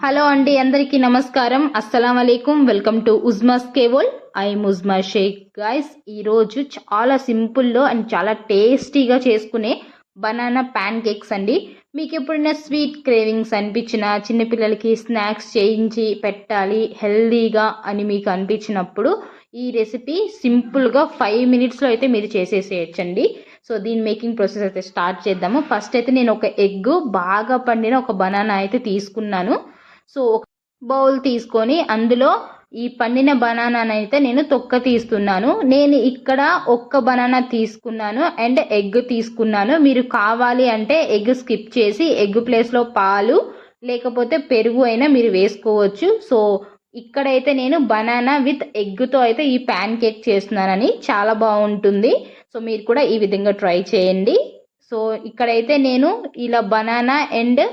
Hello అండి, అందరికీ నమస్కారం. అస్సలం అలైకుం. వెల్కమ్ టు ఉజ్మాస్ కేవల్. ఐఎమ్ ఉజ్మా షేక్. గైస్, ఈరోజు చాలా సింపుల్లో అండ్ చాలా టేస్టీగా చేసుకునే బనానా ప్యాన్ కేక్స్ అండి. మీకు ఎప్పుడైనా స్వీట్ క్రేవింగ్స్ అనిపించినా, చిన్నపిల్లలకి స్నాక్స్ చేయించి పెట్టాలి హెల్దీగా అని మీకు అనిపించినప్పుడు ఈ రెసిపీ సింపుల్గా 5 మినిట్స్లో అయితే మీరు చేసేసేయచ్చండి. సో దీని మేకింగ్ ప్రాసెస్ అయితే స్టార్ట్ చేద్దాము. ఫస్ట్ అయితే నేను ఒక ఎగ్, బాగా పండిన ఒక బనానా అయితే తీసుకున్నాను. సో ఒక బౌల్ తీసుకొని అందులో ఈ పండిన బనానాను అయితే నేను తొక్క తీస్తున్నాను. నేను ఇక్కడ ఒక్క బనానా తీసుకున్నాను అండ్ ఎగ్ తీసుకున్నాను. మీరు కావాలి అంటే ఎగ్ స్కిప్ చేసి ఎగ్ ప్లేస్లో పాలు లేకపోతే పెరుగు అయినా మీరు వేసుకోవచ్చు. సో ఇక్కడైతే నేను బనానా విత్ ఎగ్తో అయితే ఈ ప్యాన్ కేక్ చేస్తున్నానని, చాలా బాగుంటుంది. సో మీరు కూడా ఈ విధంగా ట్రై చేయండి. సో ఇక్కడైతే నేను ఇలా బనానా అండ్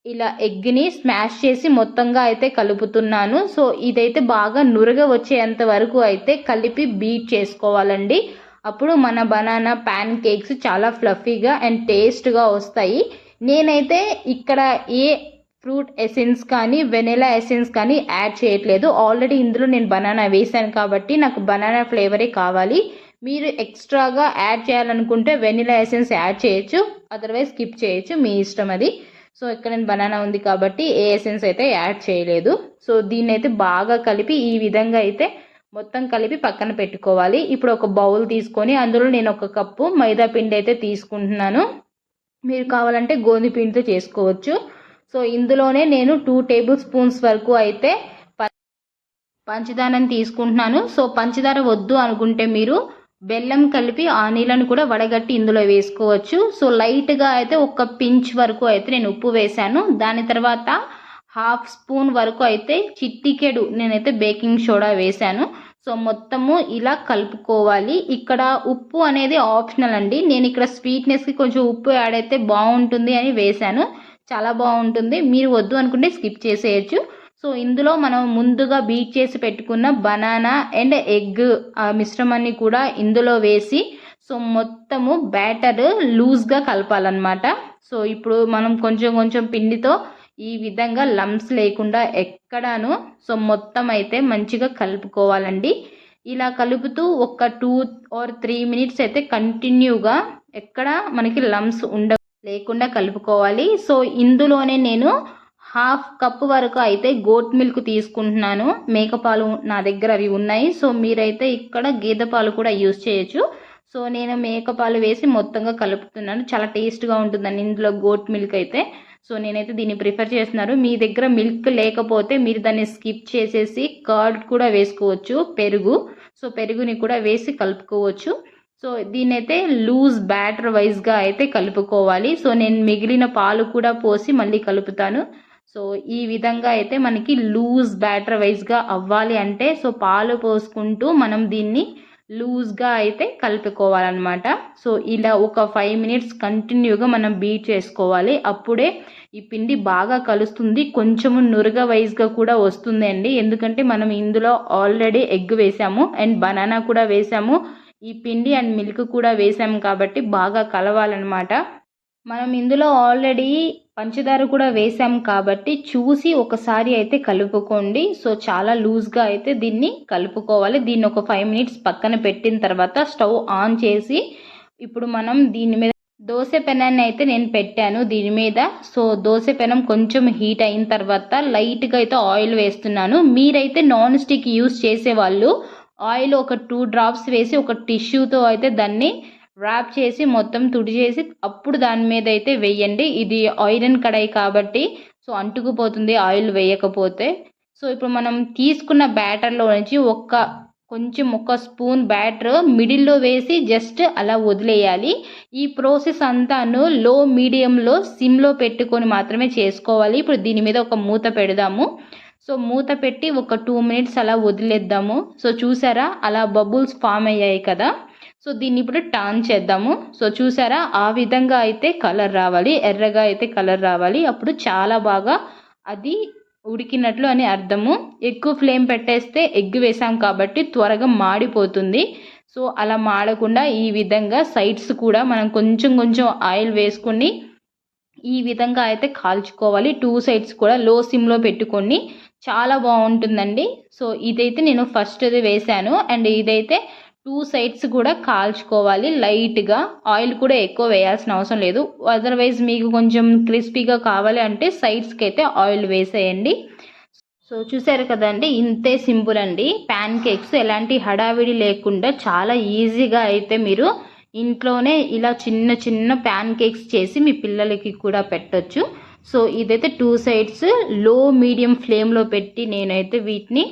ఇలా ఎగ్ని స్మాష్ చేసి మొత్తంగా అయితే కలుపుతున్నాను. సో ఇదైతే బాగా నురగ వచ్చేంత వరకు అయితే కలిపి బీట్ చేసుకోవాలండి. అప్పుడు మన బనానా ప్యాన్ కేక్స్ చాలా ఫ్లఫీగా అండ్ టేస్ట్గా వస్తాయి. నేనైతే ఇక్కడ ఏ ఫ్రూట్ ఎసెన్స్ కానీ వెనిలా ఎసెన్స్ కానీ యాడ్ చేయట్లేదు. ఆల్రెడీ ఇందులో నేను బనానా వేసాను కాబట్టి నాకు బనానా ఫ్లేవరే కావాలి. మీరు ఎక్స్ట్రాగా యాడ్ చేయాలనుకుంటే వెనిలా ఎసెన్స్ యాడ్ చేయొచ్చు, అదర్వైజ్ స్కిప్ చేయొచ్చు, మీ ఇష్టం అది. సో ఇక్కడ నేను బనానా ఉంది కాబట్టి ఏ ఎసెన్స్ అయితే యాడ్ చేయలేదు. సో దీన్ని అయితే బాగా కలిపి ఈ విధంగా అయితే మొత్తం కలిపి పక్కన పెట్టుకోవాలి. ఇప్పుడు ఒక బౌల్ తీసుకొని అందులో నేను 1 కప్పు మైదా పిండి అయితే తీసుకుంటున్నాను. మీరు కావాలంటే గోధుమ పిండితో చేసుకోవచ్చు. సో ఇందులోనే నేను 2 టేబుల్ స్పూన్స్ వరకు అయితే పంచదారని తీసుకుంటున్నాను. సో పంచదార వద్దు అనుకుంటే మీరు బెల్లం కలిపి ఆ నీళ్ళను కూడా వడగట్టి ఇందులో వేసుకోవచ్చు. సో లైట్గా అయితే 1 పించ్ వరకు అయితే నేను ఉప్పు వేశాను. దాని తర్వాత 1/2 స్పూన్ వరకు అయితే చిట్టికెడు నేనైతే బేకింగ్ సోడా వేశాను. సో మొత్తము ఇలా కలుపుకోవాలి. ఇక్కడ ఉప్పు అనేది ఆప్షనల్ అండి. నేను ఇక్కడ స్వీట్నెస్కి కొంచెం ఉప్పు యాడ్ అయితే బాగుంటుంది అని వేశాను. చాలా బాగుంటుంది. మీరు వద్దు అనుకుంటే స్కిప్ చేసేయచ్చు. సో ఇందులో మనం ముందుగా బీట్ చేసి పెట్టుకున్న బనానా అండ్ ఎగ్ ఆ మిశ్రమాన్ని కూడా ఇందులో వేసి సో మొత్తము బ్యాటర్ లూజ్గా కలపాలన్నమాట. సో ఇప్పుడు మనం కొంచెం కొంచెం పిండితో ఈ విధంగా లంప్స్ లేకుండా ఎక్కడాను సో మొత్తం అయితే మంచిగా కలుపుకోవాలండి. ఇలా కలుపుతూ ఒక 2 or 3 మినిట్స్ అయితే కంటిన్యూగా ఎక్కడ మనకి లంప్స్ లేకుండా కలుపుకోవాలి. సో ఇందులోనే నేను 1/2 కప్పు వరకు అయితే గోట్ మిల్క్ తీసుకుంటున్నాను. మేకపాలు నా దగ్గర అవి ఉన్నాయి. సో మీరైతే ఇక్కడ గేదె పాలు కూడా యూజ్ చేయొచ్చు. సో నేను మేకపాలు వేసి మొత్తంగా కలుపుతున్నాను. చాలా టేస్ట్గా ఉంటుందండి ఇందులో గోట్ మిల్క్ అయితే. సో నేనైతే దీన్ని ప్రిఫర్ చేస్తున్నాను. మీ దగ్గర మిల్క్ లేకపోతే మీరు దాన్ని స్కిప్ చేసేసి కర్డ్ కూడా వేసుకోవచ్చు, పెరుగు. సో పెరుగుని కూడా వేసి కలుపుకోవచ్చు. సో దీన్నైతే లూజ్ బ్యాటర్ వైజ్గా అయితే కలుపుకోవాలి. సో నేను మిగిలిన పాలు కూడా పోసి మళ్ళీ కలుపుతాను. సో ఈ విధంగా అయితే మనకి లూజ్ బ్యాటర్ వైజ్గా అవ్వాలి అంటే సో పాలు పోసుకుంటూ మనం దీన్ని లూజ్గా అయితే కలుపుకోవాలన్నమాట. సో ఇలా ఒక 5 మినిట్స్ కంటిన్యూగా మనం బీట్ చేసుకోవాలి. అప్పుడే ఈ పిండి బాగా కలుస్తుంది. కొంచెము నురగ వైజ్గా కూడా వస్తుంది అండి. ఎందుకంటే మనం ఇందులో ఆల్రెడీ ఎగ్ వేసాము అండ్ బనానా కూడా వేసాము, ఈ పిండి అండ్ మిల్క్ కూడా వేసాము కాబట్టి బాగా కలవాలన్నమాట. మనం ఇందులో ఆల్రెడీ పంచదార కూడా వేసాం కాబట్టి చూసి ఒకసారి అయితే కలుపుకోండి. సో చాలా లూజ్గా అయితే దీన్ని కలుపుకోవాలి. దీన్ని ఒక 5 మినిట్స్ పక్కన పెట్టిన తర్వాత స్టవ్ ఆన్ చేసి ఇప్పుడు మనం దీని మీద దోశ పెనాన్ని అయితే నేను పెట్టాను దీని మీద. సో దోశ పెనం కొంచెం హీట్ అయిన తర్వాత లైట్గా అయితే ఆయిల్ వేస్తున్నాను. మీరైతే నాన్ స్టిక్ యూస్ చేసేవాళ్ళు ఆయిల్ ఒక 2 డ్రాప్స్ వేసి ఒక టిష్యూతో అయితే దాన్ని ర్యాప్ చేసి మొత్తం తుడిచేసి అప్పుడు దాని మీద అయితే వేయండి. ఇది ఐరన్ కడాయి కాబట్టి సో అంటుకుపోతుంది ఆయిల్ వేయకపోతే. సో ఇప్పుడు మనం తీసుకున్న బ్యాటర్లో నుంచి కొంచెం 1 స్పూన్ బ్యాటర్ మిడిల్లో వేసి జస్ట్ అలా వదిలేయాలి. ఈ ప్రాసెస్ అంతాను లో మీడియంలో సిమ్లో పెట్టుకొని మాత్రమే చేసుకోవాలి. ఇప్పుడు దీని మీద ఒక మూత పెడదాము. సో మూత పెట్టి ఒక 2 మినిట్స్ అలా వదిలేద్దాము. సో చూసారా అలా బబుల్స్ ఫామ్ అయ్యాయి కదా. సో దీన్ని ఇప్పుడు టర్న్ చేద్దాము. సో చూసారా ఆ విధంగా అయితే కలర్ రావాలి, ఎర్రగా అయితే కలర్ రావాలి. అప్పుడు చాలా బాగా అది ఉడికినట్లు అని అర్థము. ఎక్కువ ఫ్లేమ్ పెట్టేస్తే ఎగ్ వేసాం కాబట్టి త్వరగా మాడిపోతుంది. సో అలా మాడకుండా ఈ విధంగా సైడ్స్ కూడా మనం కొంచెం కొంచెం ఆయిల్ వేసుకుని ఈ విధంగా అయితే కాల్చుకోవాలి. 2 సైడ్స్ కూడా లో సిమ్లో పెట్టుకొని చాలా బాగుంటుందండి. సో ఇదైతే నేను ఫస్ట్ది వేశాను అండ్ ఇదైతే 2 సైడ్స్ కూడా కాల్చుకోవాలి లైట్గా. ఆయిల్ కూడా ఎక్కువ వేయాల్సిన అవసరం లేదు. అదర్వైజ్ మీకు కొంచెం క్రిస్పీగా కావాలి అంటే సైడ్స్కి అయితే ఆయిల్ వేసేయండి. సో చూసారు కదండి, ఇంతే సింపుల్ అండి. ప్యాన్ కేక్స్ ఎలాంటి హడావిడి లేకుండా చాలా ఈజీగా అయితే మీరు ఇంట్లోనే ఇలా చిన్న చిన్న ప్యాన్ కేక్స్ చేసి మీ పిల్లలకి కూడా పెట్టొచ్చు. సో ఇదైతే 2 సైడ్స్ లో మీడియం ఫ్లేమ్లో పెట్టి నేనైతే వీటిని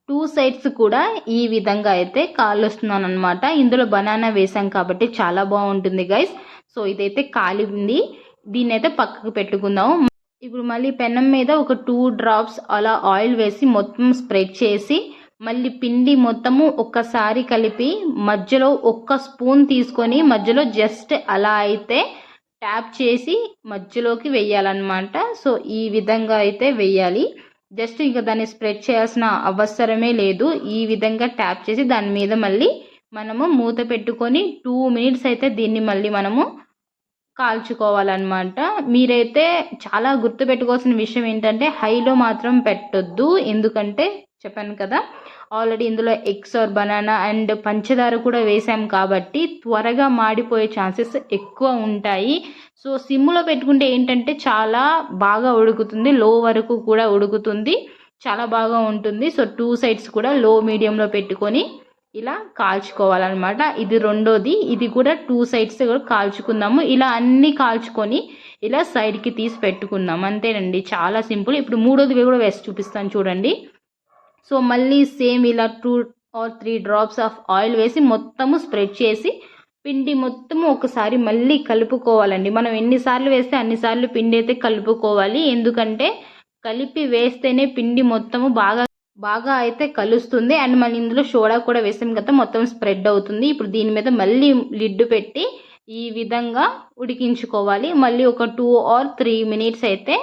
2 సైడ్స్ కూడా ఈ విధంగా అయితే కాలుస్తున్నాను అనమాట. ఇందులో బనానా వేసాం కాబట్టి చాలా బాగుంటుంది గైస్. సో ఇదైతే కాలింది, దీన్ని అయితే పక్కకు పెట్టుకుందాము. ఇప్పుడు మళ్ళీ పెనం మీద ఒక 2 డ్రాప్స్ అలా ఆయిల్ వేసి మొత్తం స్ప్రెడ్ చేసి మళ్ళీ పిండి మొత్తము ఒక్కసారి కలిపి మధ్యలో ఒక్క స్పూన్ తీసుకొని మధ్యలో జస్ట్ అలా అయితే ట్యాప్ చేసి మధ్యలోకి వేయాలన్నమాట. సో ఈ విధంగా అయితే వేయాలి. జస్ట్ ఇంకా దాన్ని స్ప్రెడ్ చేయాల్సిన అవసరమే లేదు. ఈ విధంగా ట్యాప్ చేసి దాని మీద మళ్ళీ మనము మూత పెట్టుకొని 2 మినిట్స్ అయితే దీన్ని మళ్ళీ మనము కాల్చుకోవాలన్నమాట. మీరైతే చాలా గుర్తుపెట్టుకోవాల్సిన విషయం ఏంటంటే హైలో మాత్రం పెట్టొద్దు. ఎందుకంటే చెప్పాను కదా, ఆల్రెడీ ఇందులో ఎగ్స్ ఆర్ బనానా అండ్ పంచదార కూడా వేసాం కాబట్టి త్వరగా మాడిపోయే ఛాన్సెస్ ఎక్కువ ఉంటాయి. సో సిమ్లో పెట్టుకుంటే ఏంటంటే చాలా బాగా ఉడుకుతుంది, లో వరకు కూడా ఉడుకుతుంది, చాలా బాగా ఉంటుంది. సో 2 సైడ్స్ కూడా లో మీడియంలో పెట్టుకొని ఇలా కాల్చుకోవాలన్నమాట. ఇది రెండోది, ఇది కూడా 2 సైడ్స్ కూడా కాల్చుకుందాము. ఇలా అన్నీ కాల్చుకొని ఇలా సైడ్కి తీసి పెట్టుకుందాం, అంతేనండి, చాలా సింపుల్. ఇప్పుడు మూడోది కూడా వేసి చూపిస్తాను చూడండి. సో మళ్ళీ సేమ్ ఇలా 2 or 3 డ్రాప్స్ ఆఫ్ ఆయిల్ వేసి మొత్తము స్ప్రెడ్ చేసి పిండి మొత్తము ఒకసారి మళ్ళీ కలుపుకోవాలండి. మనం ఎన్నిసార్లు వేస్తే అన్నిసార్లు పిండి అయితే కలుపుకోవాలి. ఎందుకంటే కలిపి వేస్తేనే పిండి మొత్తము బాగా అయితే కలుస్తుంది. అండ్ మళ్ళీ ఇందులో సోడా కూడా వేసాం కదా, మొత్తం స్ప్రెడ్ అవుతుంది. ఇప్పుడు దీని మీద మళ్ళీ లిడ్ పెట్టి ఈ విధంగా ఉడికించుకోవాలి. మళ్ళీ ఒక 2 or 3 మినిట్స్ అయితే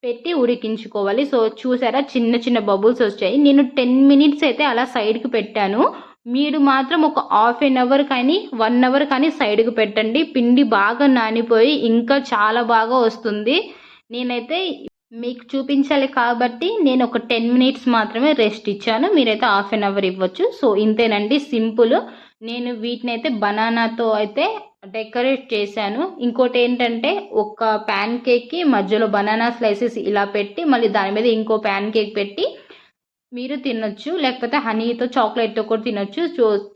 పెట్టి ఉడికించుకోవాలి. సో చూసారా, చిన్న చిన్న బబుల్స్ వచ్చాయి. నేను 10 మినిట్స్ అయితే అలా సైడ్కి పెట్టాను. మీరు మాత్రం ఒక హాఫ్ అన్ అవర్ కానీ 1 అవర్ కానీ సైడ్కి పెట్టండి. పిండి బాగా నానిపోయి ఇంకా చాలా బాగా వస్తుంది. నేనైతే మీకు చూపించాలి కాబట్టి నేను ఒక 10 మినిట్స్ మాత్రమే రెస్ట్ ఇచ్చాను. మీరైతే హాఫ్ అన్ అవర్ ఇవ్వచ్చు. సో ఇంతేనండి, సింపుల్. నేను వీటిని అయితే బనానాతో అయితే డెకరేట్ చేశాను. ఇంకోటి ఏంటంటే ఒక ప్యాన్ కేక్కి మధ్యలో బనానా స్లైసెస్ ఇలా పెట్టి మళ్ళీ దాని మీద ఇంకో ప్యాన్ కేక్ పెట్టి మీరు తినొచ్చు, లేకపోతే హనీతో చాక్లెట్తో కూడా తినొచ్చు.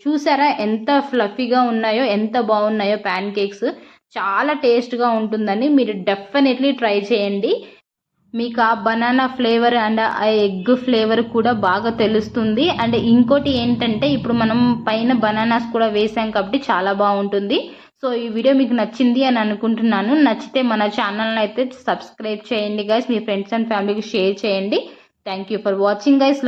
చూసారా ఎంత ఫ్లఫీగా ఉన్నాయో, ఎంత బాగున్నాయో ప్యాన్ కేక్స్. చాలా టేస్ట్గా ఉంటుందని మీరు డెఫినెట్లీ ట్రై చేయండి. మీకు ఆ బనానా ఫ్లేవర్ అండ్ ఆ ఎగ్ ఫ్లేవర్ కూడా బాగా తెలుస్తుంది. అండ్ ఇంకోటి ఏంటంటే ఇప్పుడు మనం పైన బనానాస్ కూడా వేసాం కాబట్టి చాలా బాగుంటుంది. సో ఈ వీడియో మీకు నచ్చింది అని అనుకుంటున్నాను. నచ్చితే మన ఛానల్ని అయితే సబ్స్క్రైబ్ చేయండి గైస్. మీ ఫ్రెండ్స్ అండ్ ఫ్యామిలీకి షేర్ చేయండి. Thank you for watching guys.